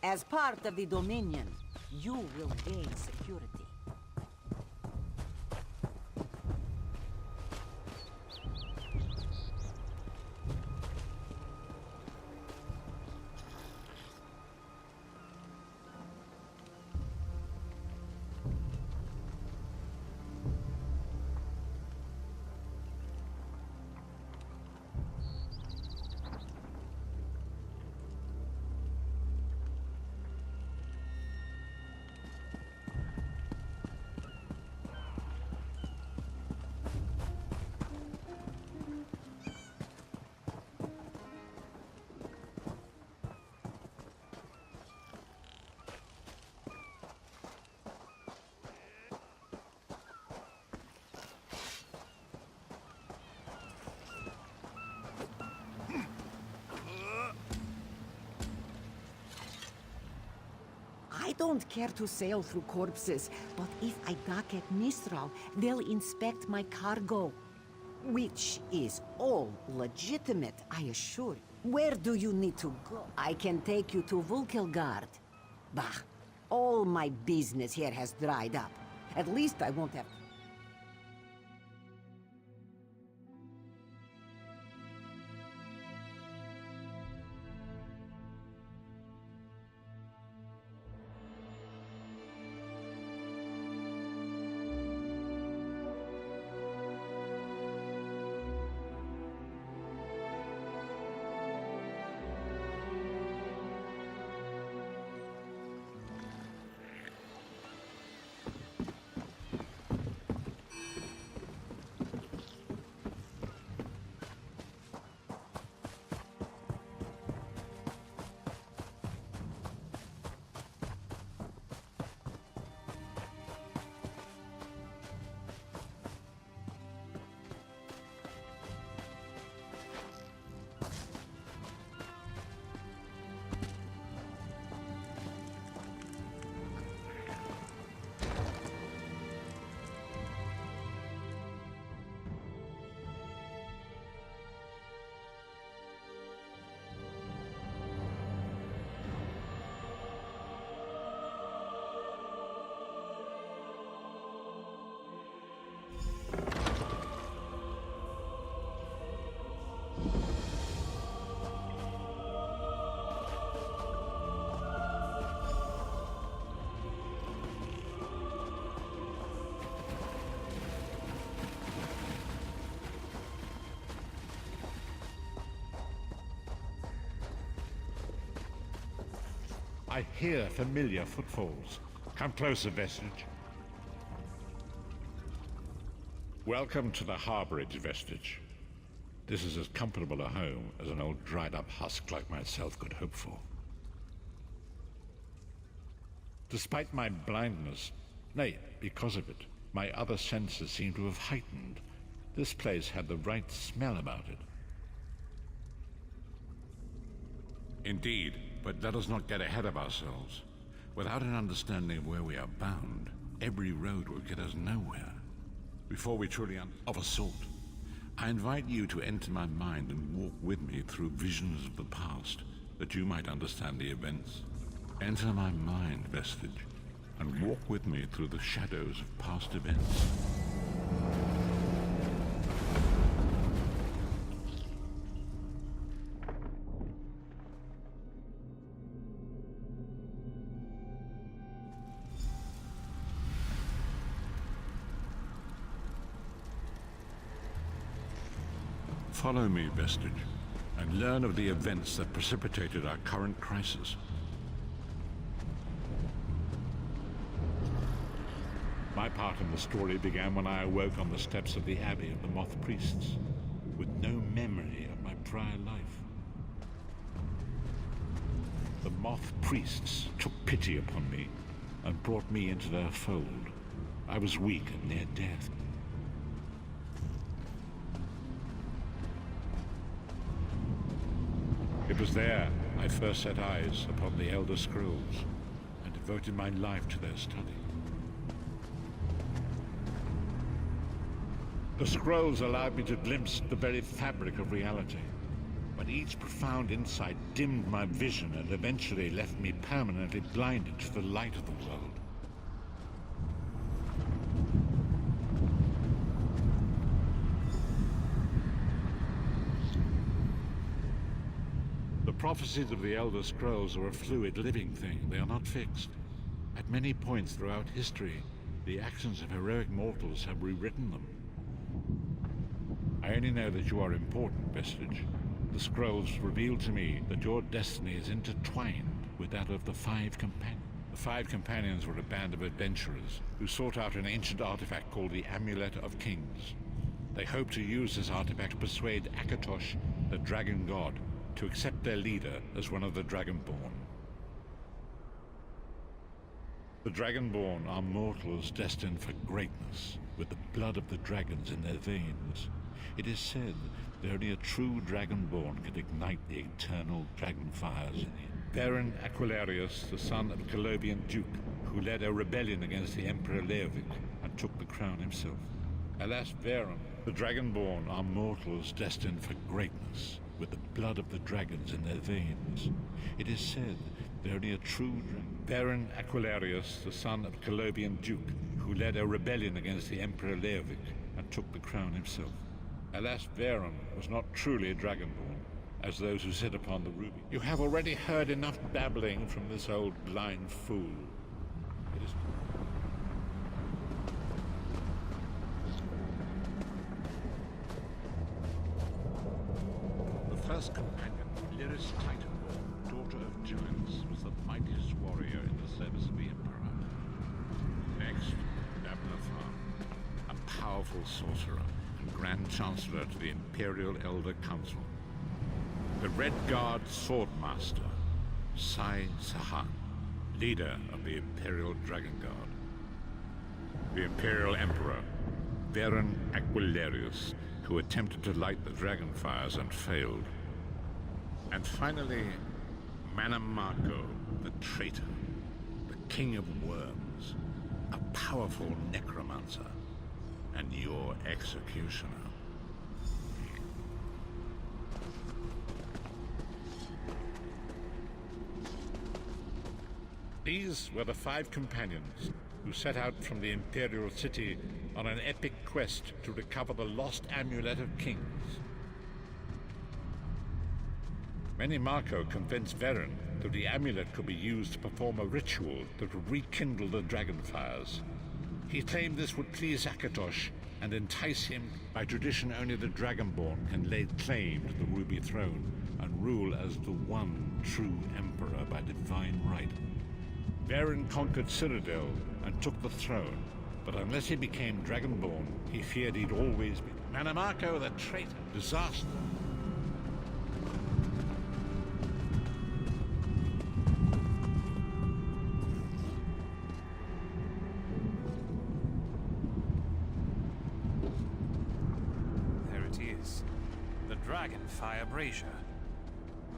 As part of the Dominion, you will gain security. I don't care to sail through corpses, but if I dock at Mistral, they'll inspect my cargo. Which is all legitimate, I assure you. Where do you need to go? I can take you to Vulkelgard. Bah, all my business here has dried up. At least I won't have... I hear familiar footfalls. Come closer, Vestige. Welcome to the Harborage, Vestige. This is as comfortable a home as an old dried-up husk like myself could hope for. Despite my blindness, nay, because of it, my other senses seem to have heightened. This place had the right smell about it. Indeed, but let us not get ahead of ourselves. Without an understanding of where we are bound, every road will get us nowhere. Before we truly of a sort, I invite you to enter my mind and walk with me through visions of the past, that you might understand the events. Enter my mind, Vestige, and walk with me through the shadows of past events. Follow me, Vestige, and learn of the events that precipitated our current crisis. My part in the story began when I awoke on the steps of the Abbey of the Moth Priests, with no memory of my prior life. The Moth Priests took pity upon me and brought me into their fold. I was weak and near death. It was there I first set eyes upon the Elder Scrolls and devoted my life to their study. The scrolls allowed me to glimpse the very fabric of reality. But each profound insight dimmed my vision and eventually left me permanently blinded to the light of the world. The prophecies of the Elder Scrolls are a fluid, living thing. They are not fixed. At many points throughout history, the actions of heroic mortals have rewritten them. I only know that you are important, Vestige. The scrolls reveal to me that your destiny is intertwined with that of the Five Companions. The Five Companions were a band of adventurers who sought out an ancient artifact called the Amulet of Kings. They hoped to use this artifact to persuade Akatosh, the dragon god, to accept their leader as one of the Dragonborn. The Dragonborn are mortals destined for greatness, with the blood of the dragons in their veins. It is said that only a true Dragonborn can ignite the eternal dragon fires in him. Baron Aquilarius, the son of a Colovian duke, who led a rebellion against the Emperor Leovic and took the crown himself. Alas, Baron, the Dragonborn are mortals destined for greatness, with the blood of the dragons in their veins. It is said that only a true Baron Aquilarius, the son of a Colovian duke, who led a rebellion against the Emperor Leovic and took the crown himself. Alas, Baron was not truly a Dragonborn, as those who sit upon the ruby. You have already heard enough babbling from this old blind fool. It is... The first companion, Lyris Titanborn, daughter of giants, was the mightiest warrior in the service of the Emperor. Next, Abnethar, a powerful sorcerer and Grand Chancellor to the Imperial Elder Council. The Red Guard Swordmaster, Sai Sahan, leader of the Imperial Dragon Guard. The Imperial Emperor, Baron Aquilarius, who attempted to light the dragon fires and failed. And finally, Manamako, the traitor, the King of Worms, a powerful necromancer, and your executioner. These were the Five Companions who set out from the Imperial City on an epic quest to recover the lost Amulet of Kings. Manamako convinced Varen that the amulet could be used to perform a ritual that would rekindle the dragon fires. He claimed this would please Akatosh and entice him. By tradition, only the Dragonborn can lay claim to the Ruby Throne and rule as the one true Emperor by divine right. Varen conquered Cyrodiil and took the throne, but unless he became Dragonborn, he feared he'd always be. Manamako the traitor. Disaster. There it is. The Dragonfire Brazier.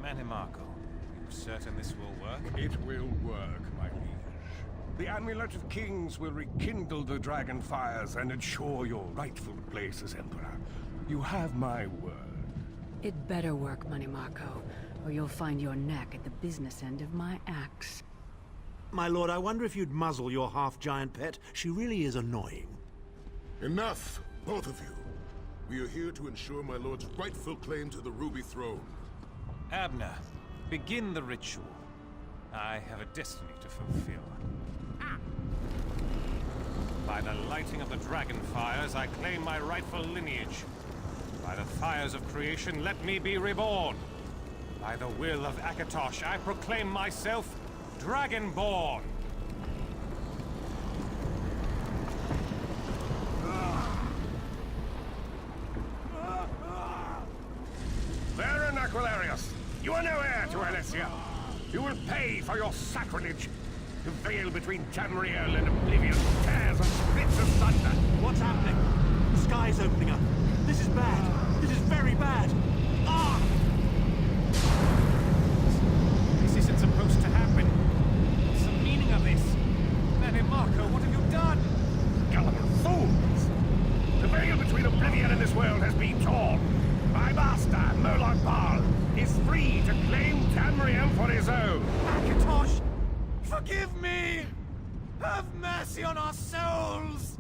Manamako, you certain this will work? It will work, my liege. The Amulet of Kings will rekindle the dragon fires and ensure your rightful place as Emperor. You have my word. It better work, Manamako, or you'll find your neck at the business end of my axe. My lord, I wonder if you'd muzzle your half-giant pet. She really is annoying. Enough, both of you. We are here to ensure my lord's rightful claim to the Ruby Throne. Abner, begin the ritual. I have a destiny to fulfill. By the lighting of the dragon fires, I claim my rightful lineage. By the fires of creation, let me be reborn. By the will of Akatosh, I proclaim myself Dragonborn. Baron Aquilarius, you are no heir to Alessia. You will pay for your sacrilege. The veil between Tamriel and Oblivion tears and splits asunder. What's happening? The sky's opening up. This is bad. This is very bad. Ah! This isn't supposed to happen. What's the meaning of this? Manamako, what have you done? Gullible fools! The veil between Oblivion and this world has been torn. My master, Moloch Baal, for his own. Akatosh! Forgive me! Have mercy on our souls!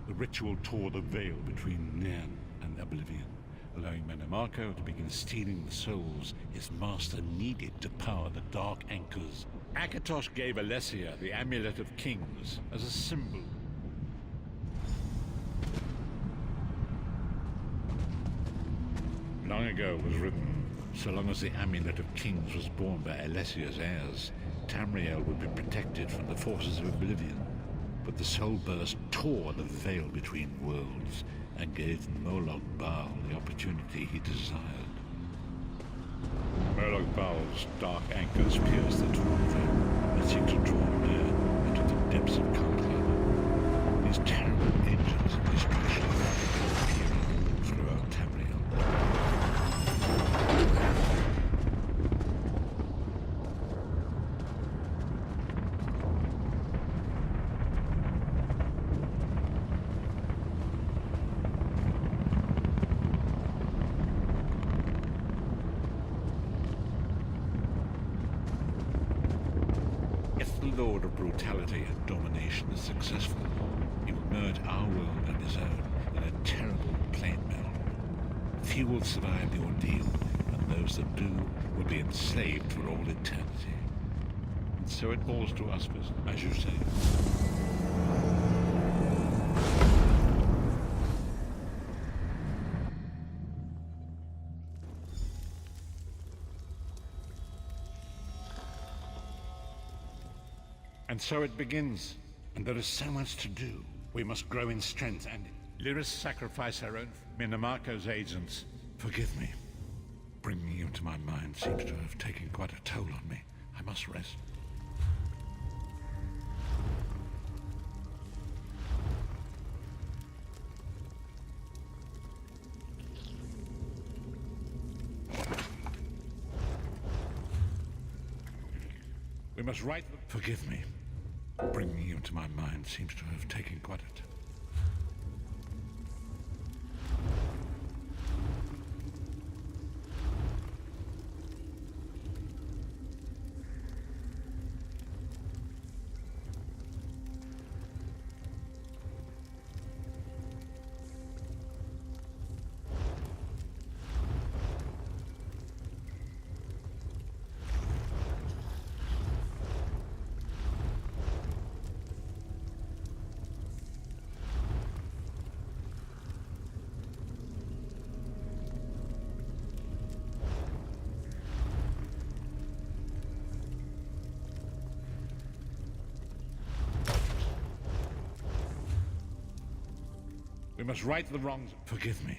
The ritual tore the veil between Nan and Oblivion, allowing Menomarco to begin stealing the souls his master needed to power the Dark Anchors. Akatosh gave Alessia the Amulet of Kings as a symbol. Long ago was written, so long as the Amulet of Kings was borne by Alessia's heirs, Tamriel would be protected from the forces of Oblivion. But the soul burst tore the veil between worlds and gave Moloch Baal the opportunity he desired. Moloch Baal's dark anchors pierced the torn veil and seemed to draw near into the depths of Cold Harbor. These terrible engines of destruction appearing throughout Tamriel. If the Lord of Brutality and Domination is successful, he will merge our world and his own in a terrible plane melt. Few will survive the ordeal, and those that do will be enslaved for all eternity. And so it falls to us, as you say. And so it begins, and there is so much to do. We must grow in strength, and Lyris sacrifice her own Menomarco's agents. Forgive me. Bringing you to my mind seems to have taken quite a toll on me. I must rest. We must write the... Forgive me. Bringing you to my mind seems to have taken quite a toll. We must right the wrongs. Forgive me.